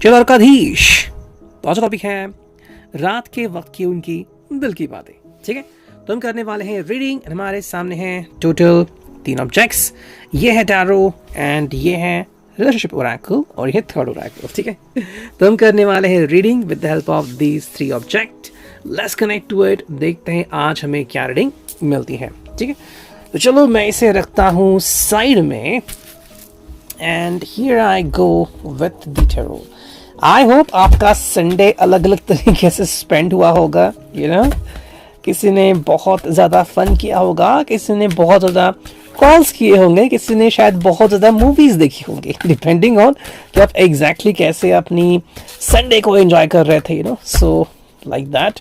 चलो द्वारकाधीश। तो आज टॉपिक है रात के वक्त की उनकी दिल की बातें। ठीक है, तो हम करने वाले हैं रीडिंग। हमारे सामने हैं टोटल 3 ऑब्जेक्ट्स। ये है टैरो एंड ये है रिलेशनशिप ओरेकल और ये थर्ड ओरेकल। ठीक है, तो हम करने वाले हैं reading with the help of these 3 object. Let's connect to it. देखते हैं आज हमें क्या रीडिंग मिलती है। ठीक है, तो चलो मैं इसे रखता हूँ साइड में and here I go with the tarot. I hope आपका संडे अलग अलग तरीके से स्पेंड हुआ होगा। किसी ने बहुत ज़्यादा फन किया होगा, किसी ने बहुत ज़्यादा कॉल्स किए होंगे, किसी ने शायद बहुत ज़्यादा मूवीज़ देखी होंगी, डिपेंडिंग ऑन कि आप एग्जैक्टली कैसे अपनी संडे को एंजॉय कर रहे थे। So like that.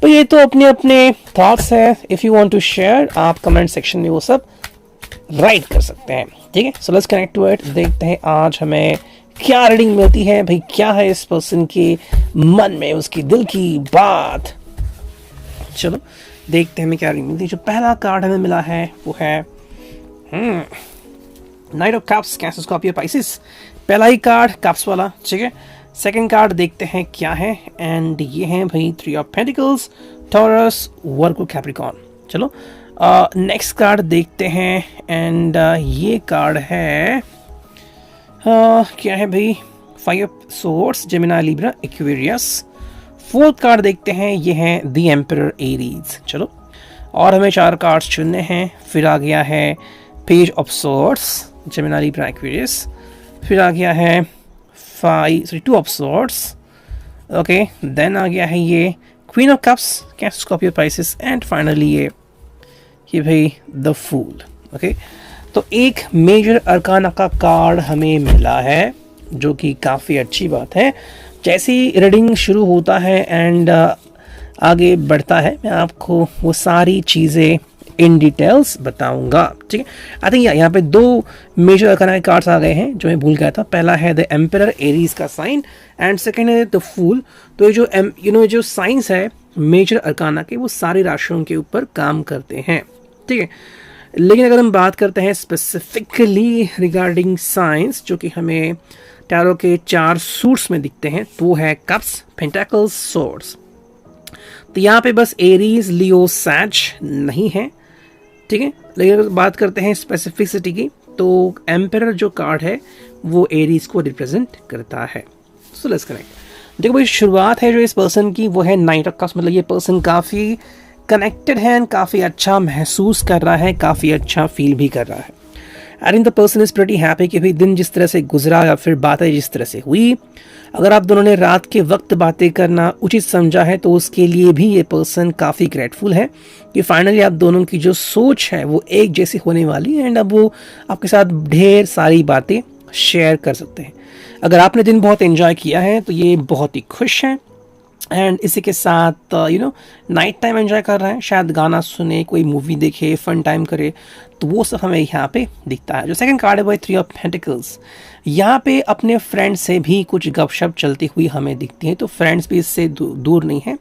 तो ये तो अपने अपने थॉट्स है। If you want to share, आप कमेंट सेक्शन में वो सब राइट कर सकते हैं। ठीक है, so let's connect to it. देखते हैं आज हमें क्या रीडिंग मिलती है। भाई क्या है इस पर्सन के मन में, उसकी दिल की बात। चलो देखते हैं हमें क्या रीडिंग मिलती है। जो पहला कार्ड हमें मिला है वो है night of cups, cancer, Scorpio, Pisces. पहला ही कार्ड कप्स वाला। ठीक है, सेकंड कार्ड देखते हैं क्या है एंड ये है भाई 3 of pentacles, taurus, Virgo, Capricorn. चलो नेक्स्ट कार्ड देखते हैं एंड ये कार्ड है क्या है भाई 5 of swords, Gemini, Libra, Aquarius. Fourth card देखते हैं, ये है द एम्परर, एरीज। चलो और हमें 4 कार्ड्स चुनने हैं। फिर आ गया है page of swords, Gemini, Libra, Aquarius. फिर आ गया है 2 ऑफ सोर्ड्स। ओके, देन आ गया है ये queen of cups, cancer, Scorpio, Pisces and finally ये भाई द फूल। ओके, तो एक मेजर अरकाना का कार्ड हमें मिला है जो कि काफ़ी अच्छी बात है। जैसे ही रीडिंग शुरू होता है एंड आगे बढ़ता है, मैं आपको वो सारी चीज़ें इन डिटेल्स बताऊंगा। ठीक है, आई थिंक यहाँ पे 2 मेजर अरकाना के कार्ड्स आ गए हैं जो मैं भूल गया था। पहला है द एम्परर, एरीज का साइन, एंड सेकेंड है द फूल। तो ये जो साइंस है मेजर अरकाना के, वो सारी राशियों के ऊपर काम करते हैं। ठीक है, लेकिन अगर हम बात करते हैं स्पेसिफिकली रिगार्डिंग साइंस, जो कि हमें टैरो के 4 सूट्स में दिखते हैं, तो वो है कप्स, पेंटाकल्स, सोर्ड्स। तो यहाँ पे बस एरीज, लियो, सैज नहीं है। ठीक है, लेकिन अगर बात करते हैं स्पेसिफिसिटी की, तो एम्परर जो कार्ड है वो एरीज को रिप्रेजेंट करता है। So let's connect. देखो भाई, शुरुआत है जो इस पर्सन की वो है नाइट ऑफ कप्स। मतलब ये पर्सन काफ़ी कनेक्टेड है, काफ़ी अच्छा महसूस कर रहा है, काफ़ी अच्छा फील भी कर रहा है। I think the person is pretty happy कि भाई दिन जिस तरह से गुजरा या फिर बातें जिस तरह से हुई, अगर आप दोनों ने रात के वक्त बातें करना उचित समझा है तो उसके लिए भी ये पर्सन काफ़ी ग्रेटफुल है कि फाइनली आप दोनों की जो सोच है वो एक जैसी होने वाली है एंड अब वो आपके साथ ढेर सारी बातें शेयर कर सकते हैं। अगर आपने दिन बहुत एंजॉय किया है तो ये बहुत ही खुश हैं एंड इसी के साथ नाइट टाइम एंजॉय कर रहे हैं। शायद गाना सुने, कोई मूवी देखे, फन टाइम करे, तो वो सब हमें यहाँ पे दिखता है। जो सेकंड कार्ड है वो 3 ऑफ पेंटिकल्स। यहाँ पे अपने फ्रेंड से भी कुछ गपशप चलती हुई हमें दिखती है। तो फ्रेंड्स भी इससे दूर नहीं है।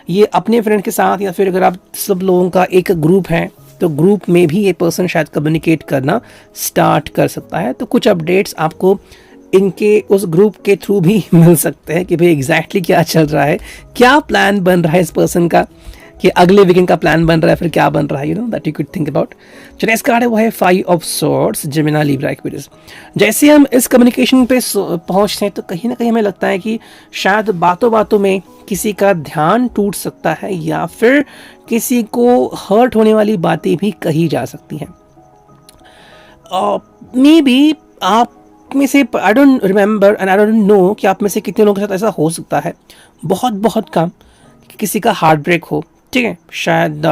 ये अपने फ्रेंड के साथ या फिर अगर आप सब लोगों का एक ग्रुप है तो ग्रुप में भी ये पर्सन शायद कम्युनिकेट करना स्टार्ट कर सकता है। तो कुछ अपडेट्स आपको इनके उस ग्रुप के थ्रू भी मिल सकते हैं कि भाई एग्जैक्टली क्या चल रहा है, क्या प्लान बन रहा है इस पर्सन का, कि अगले वीकेंड का प्लान बन रहा है, फिर क्या बन रहा है, that you could think about. जो नेक्स्ट कार्ड है वो है 5 of swords, Gemini, Libra, Aquarius. जैसे हम इस कम्युनिकेशन पे पहुंचते हैं तो कहीं ना कहीं हमें लगता है कि शायद बातों बातों में किसी का ध्यान टूट सकता है या फिर किसी को हर्ट होने वाली बातें भी कही जा सकती हैं। मे बी आप में से, I don't remember and I don't know कि आप में से कितने लोगों के साथ ऐसा हो सकता है, बहुत कम, कि किसी का हार्ट ब्रेक हो। ठीक है, शायद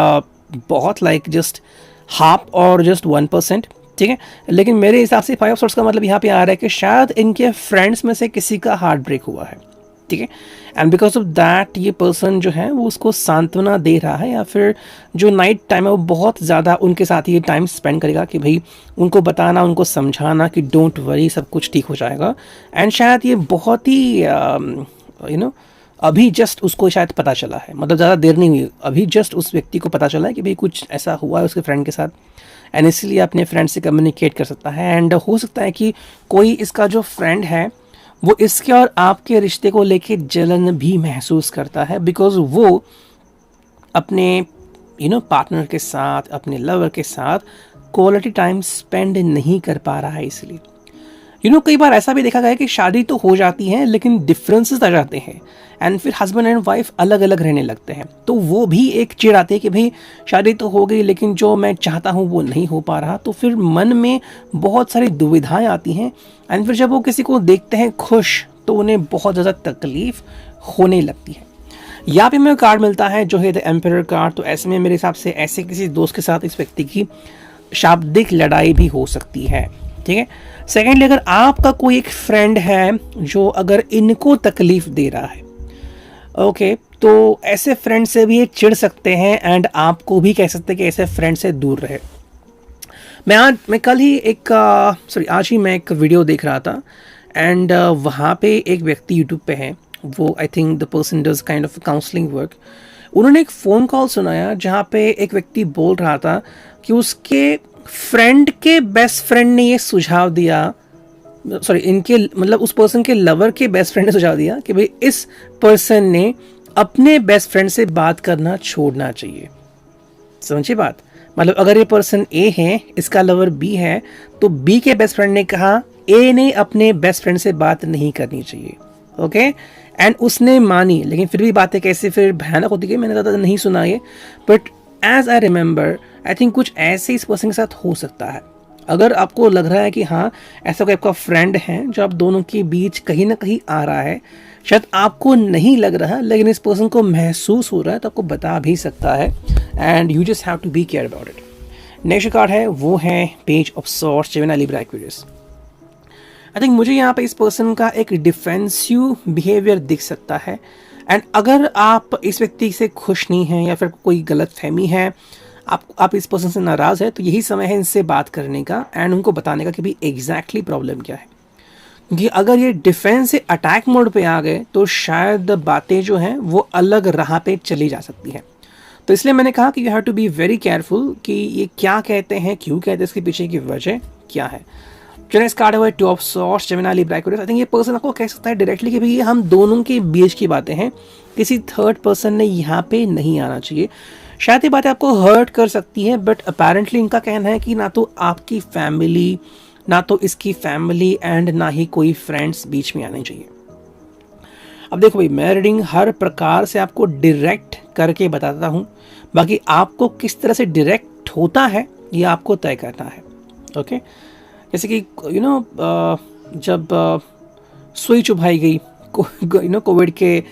बहुत लाइक जस्ट हाफ और जस्ट 1%। ठीक है, लेकिन मेरे हिसाब से 5 ऑफ सोर्ड्स का मतलब यहाँ पे आ रहा है कि शायद इनके फ्रेंड्स में से किसी का हार्ट ब्रेक हुआ है। ठीक है, एंड बिकॉज ऑफ दैट ये पर्सन जो है वो उसको सांत्वना दे रहा है या फिर जो नाइट टाइम है वो बहुत ज़्यादा उनके साथ ये टाइम स्पेंड करेगा कि भाई उनको बताना, उनको समझाना कि डोंट वरी, सब कुछ ठीक हो जाएगा। एंड शायद ये बहुत ही अभी जस्ट उसको शायद पता चला है, मतलब ज़्यादा देर नहीं हुई, अभी जस्ट उस व्यक्ति को पता चला है कि भाई कुछ ऐसा हुआ है उसके फ्रेंड के साथ, एंड इसलिए अपने फ्रेंड से कम्युनिकेट कर सकता है। एंड हो सकता है कि कोई इसका जो फ्रेंड है वो इसके और आपके रिश्ते को लेके जलन भी महसूस करता है, बिकॉज वो अपने पार्टनर के साथ, अपने लवर के साथ क्वालिटी टाइम स्पेंड नहीं कर पा रहा है। इसलिए कई बार ऐसा भी देखा गया है कि शादी तो हो जाती है लेकिन डिफरेंसेस आ जाते हैं एंड फिर हस्बैंड एंड वाइफ अलग अलग रहने लगते हैं, तो वो भी एक चिढ़ आती है कि भाई शादी तो हो गई लेकिन जो मैं चाहता हूँ वो नहीं हो पा रहा। तो फिर मन में बहुत सारी दुविधाएं आती हैं एंड फिर जब वो किसी को देखते हैं खुश तो उन्हें बहुत ज़्यादा तकलीफ होने लगती है। यहाँ पे हमें कार्ड मिलता है जो है द एम्परर कार्ड। तो ऐसे में मेरे हिसाब से ऐसे किसी दोस्त के साथ इस व्यक्ति की शाब्दिक लड़ाई भी हो सकती है, ठीक है। सेकेंडली, अगर आपका कोई एक फ्रेंड है जो अगर इनको तकलीफ दे रहा है, ओके, तो ऐसे फ्रेंड से भी ये चिढ़ सकते हैं एंड आपको भी कह सकते हैं कि ऐसे फ्रेंड से दूर रहे। आज ही मैं एक वीडियो देख रहा था एंड वहाँ पे एक व्यक्ति यूट्यूब पे है, वो I think the person does kind of counselling work. उन्होंने एक फ़ोन कॉल सुनाया जहाँ पे एक व्यक्ति बोल रहा था कि उसके फ्रेंड के बेस्ट फ्रेंड ने ये सुझाव दिया, उस पर्सन के लवर के बेस्ट फ्रेंड ने सुझाव दिया कि भाई इस पर्सन ने अपने बेस्ट फ्रेंड से बात करना छोड़ना चाहिए। समझिए बात, मतलब अगर ये पर्सन ए है, इसका लवर बी है, तो बी के बेस्ट फ्रेंड ने कहा ए ने अपने बेस्ट फ्रेंड से बात नहीं करनी चाहिए, ओके, एंड उसने मानी। लेकिन फिर भी बातें कैसे फिर भयानक होती गई, मैंने ज़्यादा नहीं सुना ये, but as I remember I think कुछ ऐसे इस पर्सन के साथ हो सकता है। अगर आपको लग रहा है कि हाँ ऐसा कोई आपका फ्रेंड है जो आप दोनों के बीच कहीं ना कहीं आ रहा है, शायद आपको नहीं लग रहा लेकिन इस पर्सन को महसूस हो रहा है, तो आपको बता भी सकता है and you just have to be care about it. Next card है वो है page of swords, Gemini, Libra, Aquarius. I think मुझे यहाँ पे इस पर्सन का एक डिफेंसिव बिहेवियर दिख सकता है एंड अगर आप इस व्यक्ति से खुश नहीं हैं या फिर कोई गलत फहमी है, आप इस पर्सन से नाराज़ है, तो यही समय है इनसे बात करने का एंड उनको बताने का कि भाई एग्जैक्टली प्रॉब्लम क्या है। क्योंकि अगर ये डिफेंस से अटैक मोड पे आ गए तो शायद बातें जो हैं वो अलग राह पे चली जा सकती हैं। तो इसलिए मैंने कहा कि you have to be very careful कि ये क्या कहते हैं, क्यों कहते हैं, इसके पीछे की वजह क्या है। चलिए इस कार्ड है two of swords, Gemini, Libra, Aquarius. I think ये पर्सन आपको कह सकता है डायरेक्टली कि भाई ये हम दोनों के बीच की बातें हैं, किसी थर्ड पर्सन ने यहाँ पे नहीं आना चाहिए। शायद ये बातें आपको हर्ट कर सकती हैं, बट अपेरेंटली इनका कहना है कि ना तो आपकी फैमिली, ना तो इसकी फैमिली एंड ना ही कोई फ्रेंड्स बीच में आने चाहिए। अब देखो भाई, मैं रीडिंग हर प्रकार से आपको डायरेक्ट करके बताता हूँ, बाकी आपको किस तरह से डायरेक्ट होता है ये आपको तय करना है, ओके। जैसे कि जब सुई चुभाई गई कोविड के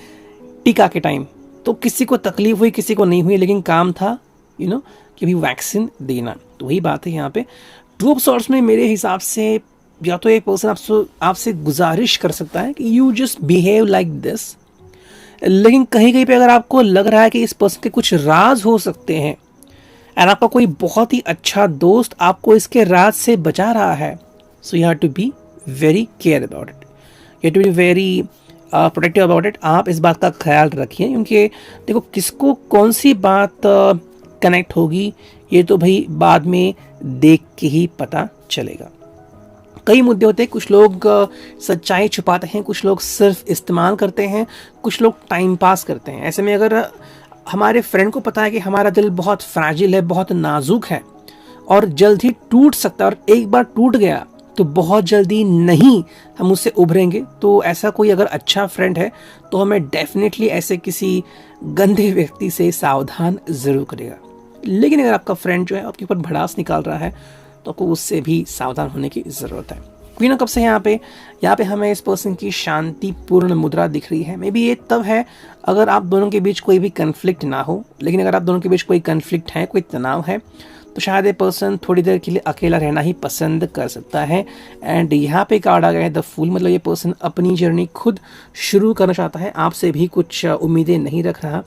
टीका के टाइम, तो किसी को तकलीफ हुई किसी को नहीं हुई, लेकिन काम था कि भी वैक्सीन देना। तो वही बात है यहाँ पे टू ऑफ सॉर्ड्स में। मेरे हिसाब से या तो एक पर्सन आपसे गुजारिश कर सकता है कि you just behave like this, लेकिन कहीं कहीं पे अगर आपको लग रहा है कि इस पर्सन के कुछ राज हो सकते हैं एंड आपका कोई बहुत ही अच्छा दोस्त आपको इसके राज से बचा रहा है, so you have to be very care about it, you have to be very protective about it. आप इस बात का ख्याल रखिए, क्योंकि देखो किसको कौन सी बात कनेक्ट होगी ये तो भाई बाद में देख के ही पता चलेगा। कई मुद्दे होते हैं, कुछ लोग सच्चाई छुपाते हैं, कुछ लोग सिर्फ इस्तेमाल करते हैं, कुछ लोग टाइम पास करते हैं। ऐसे में अगर हमारे फ्रेंड को पता है कि हमारा दिल बहुत फ्रैजिल है, बहुत नाजुक है और जल्द ही टूट सकता है, और एक बार टूट गया तो बहुत जल्दी नहीं हम उससे उभरेंगे, तो ऐसा कोई अगर अच्छा फ्रेंड है तो हमें डेफिनेटली ऐसे किसी गंदे व्यक्ति से सावधान ज़रूर करेगा। लेकिन अगर आपका फ्रेंड जो है आपके ऊपर भड़ास निकाल रहा है तो आपको उससे भी सावधान होने की ज़रूरत है। क्वीन ऑफ कप्स से यहाँ पे हमें इस पर्सन की शांतिपूर्ण मुद्रा दिख रही है। मे बी ये तब है अगर आप दोनों के बीच कोई भी कन्फ्लिक्ट ना हो, लेकिन अगर आप दोनों के बीच कोई कन्फ्लिक्ट है, कोई तनाव है, तो शायद ये पर्सन थोड़ी देर के लिए अकेला रहना ही पसंद कर सकता है। एंड यहाँ पे कार्ड आ गया है द फूल, मतलब ये पर्सन अपनी जर्नी खुद शुरू करना चाहता है, आपसे भी कुछ उम्मीदें नहीं रख रहा।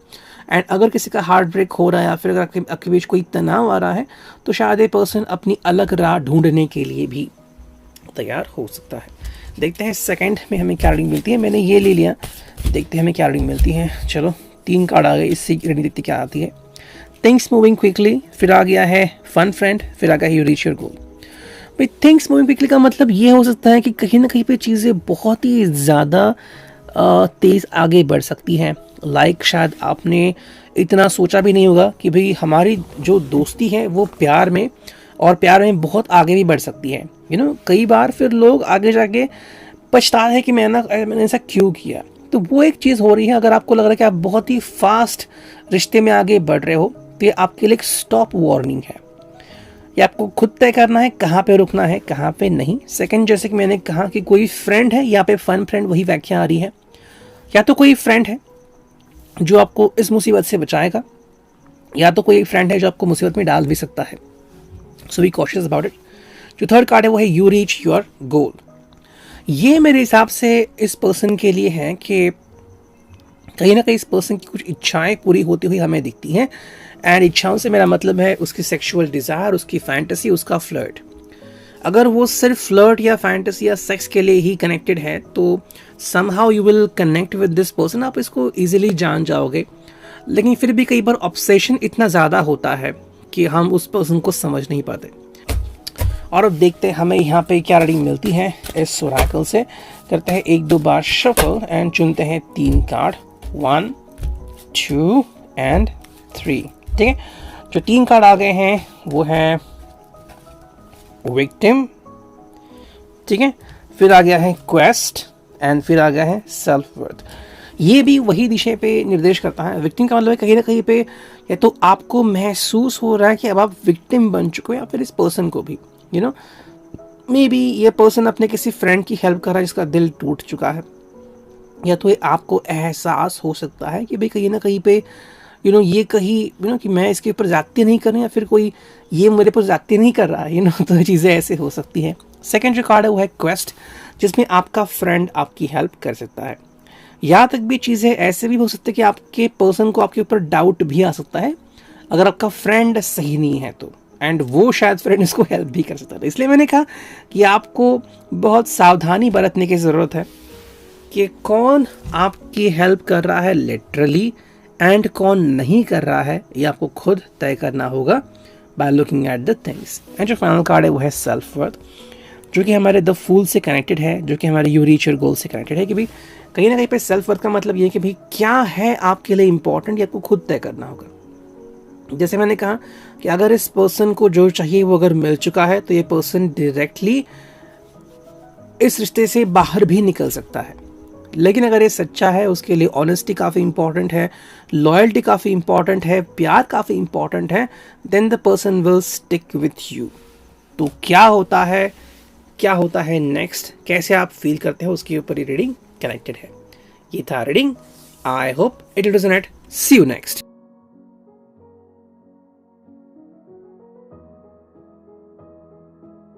एंड अगर किसी का हार्ट ब्रेक हो रहा है या फिर अगर आपके बीच कोई तनाव आ रहा है, तो शायद ये पर्सन अपनी अलग राह ढूंढने के लिए भी तैयार हो सकता है। देखते हैं सेकंड में हमें क्या रीडिंग मिलती है। मैंने ये ले लिया, देखते हैं हमें क्या रीडिंग मिलती है। चलो 3 कार्ड आ गए, इससे रीडिंग देखते क्या आती है। थिंग्स मूविंग क्विकली, फिर आ गया है फन फ्रेंड, फिर आ गया है यू रीच योर गोल। भाई थिंग्स मूविंग क्विकली का मतलब ये हो सकता है कि कहीं ना कहीं पे चीज़ें बहुत ही ज़्यादा तेज़ आगे बढ़ सकती हैं। लाइक शायद आपने इतना सोचा भी नहीं होगा कि भाई हमारी जो दोस्ती है वो प्यार में बहुत आगे भी बढ़ सकती है। कई बार फिर लोग आगे जाके पछताते हैं कि मैंने ऐसा क्यों किया। तो वो एक चीज़ हो रही है। अगर आपको लग रहा है कि आप बहुत ही फास्ट रिश्ते में आगे बढ़ रहे हो तो ये आपके लिए एक स्टॉप वार्निंग है। ये आपको खुद तय करना है कहाँ पे रुकना है, कहाँ पे नहीं। सेकंड, जैसे कि मैंने कहा कि कोई फ्रेंड है, यहाँ पे फन फ्रेंड वही व्याख्या आ रही है। या तो कोई फ्रेंड है जो आपको इस मुसीबत से बचाएगा, या तो कोई फ्रेंड है जो आपको मुसीबत में डाल भी सकता है। सो बी कॉशियस अबाउट इट। जो थर्ड कार्ड है वो है यू रीच योर गोल। ये मेरे हिसाब से इस पर्सन के लिए है कि कहीं ना कहीं इस पर्सन की कुछ इच्छाएं पूरी होती हुई हमें दिखती हैं। एंड इच्छाओं से मेरा मतलब है उसकी सेक्सुअल डिज़ायर, उसकी फैंटेसी, उसका फ्लर्ट। अगर वो सिर्फ फ्लर्ट या फैंटेसी या सेक्स के लिए ही कनेक्टेड है तो somehow you will connect with this person, आप इसको इजीली जान जाओगे। लेकिन फिर भी कई बार ऑब्सेशन इतना ज़्यादा होता है कि हम उस पर्सन को समझ नहीं पाते। और अब देखते हैं हमें यहाँ पे क्या रीडिंग मिलती है इस ओरेकल से। करते हैं 1-2 बार शफल एंड चुनते हैं 3 कार्ड, 1, 2 एंड 3। ठीक है, जो 3 कार्ड आ गए हैं वो है विक्टिम, ठीक है, फिर आ गया है क्वेस्ट एंड फिर आ गया है सेल्फ वर्थ। ये भी वही दिशा पे निर्देश करता है। विक्टिम का मतलब है कहीं ना कहीं पे या तो आपको महसूस हो रहा है कि अब आप विक्टिम बन चुके हो, या फिर इस पर्सन को भी मे बी ये पर्सन अपने किसी फ्रेंड की हेल्प कर रहा है जिसका दिल टूट चुका है, या तो ये आपको एहसास हो सकता है कि भाई कहीं ना कहीं पे ये कहीं कि मैं इसके ऊपर जाती नहीं कर रही, या फिर कोई ये मेरे पर जाती नहीं कर रहा है। तो चीज़ें ऐसे हो सकती हैं। सेकेंड जो कार्ड है वो है क्वेस्ट, जिसमें आपका फ्रेंड आपकी हेल्प कर सकता है। यहाँ तक भी चीज़ें ऐसे भी हो सकती है कि आपके पर्सन को आपके ऊपर डाउट भी आ सकता है अगर आपका फ्रेंड सही नहीं है तो, एंड वो शायद फ्रेंड इसको हेल्प भी कर सकता है। इसलिए मैंने कहा कि आपको बहुत सावधानी बरतने की ज़रूरत है कि कौन आपकी हेल्प कर रहा है लिटरली एंड कौन नहीं कर रहा है, ये आपको खुद तय करना होगा by looking at the things. And जो फाइनल कार्ड है वो है सेल्फ वर्थ, जो कि हमारे द फूल से कनेक्टेड है, जो कि हमारे यू रीच योर गोल से कनेक्टेड है। कि भाई कहीं ना कहीं पे सेल्फ वर्थ का मतलब ये है कि भाई क्या है आपके लिए इंपॉर्टेंट, ये आपको खुद तय करना होगा। जैसे मैंने कहा कि अगर इस पर्सन को जो चाहिए वो अगर मिल चुका है तो ये पर्सन डायरेक्टली इस रिश्ते से बाहर भी निकल सकता है। लेकिन अगर ये सच्चा है, उसके लिए ऑनेस्टी काफ़ी इंपॉर्टेंट है, लॉयल्टी काफ़ी इंपॉर्टेंट है, प्यार काफ़ी इंपॉर्टेंट है, then the person will stick with you. तो क्या होता है नेक्स्ट, कैसे आप फील करते हैं, उसके ऊपर ये रीडिंग कनेक्टेड है। ये था reading. I hope it resonate. See you next.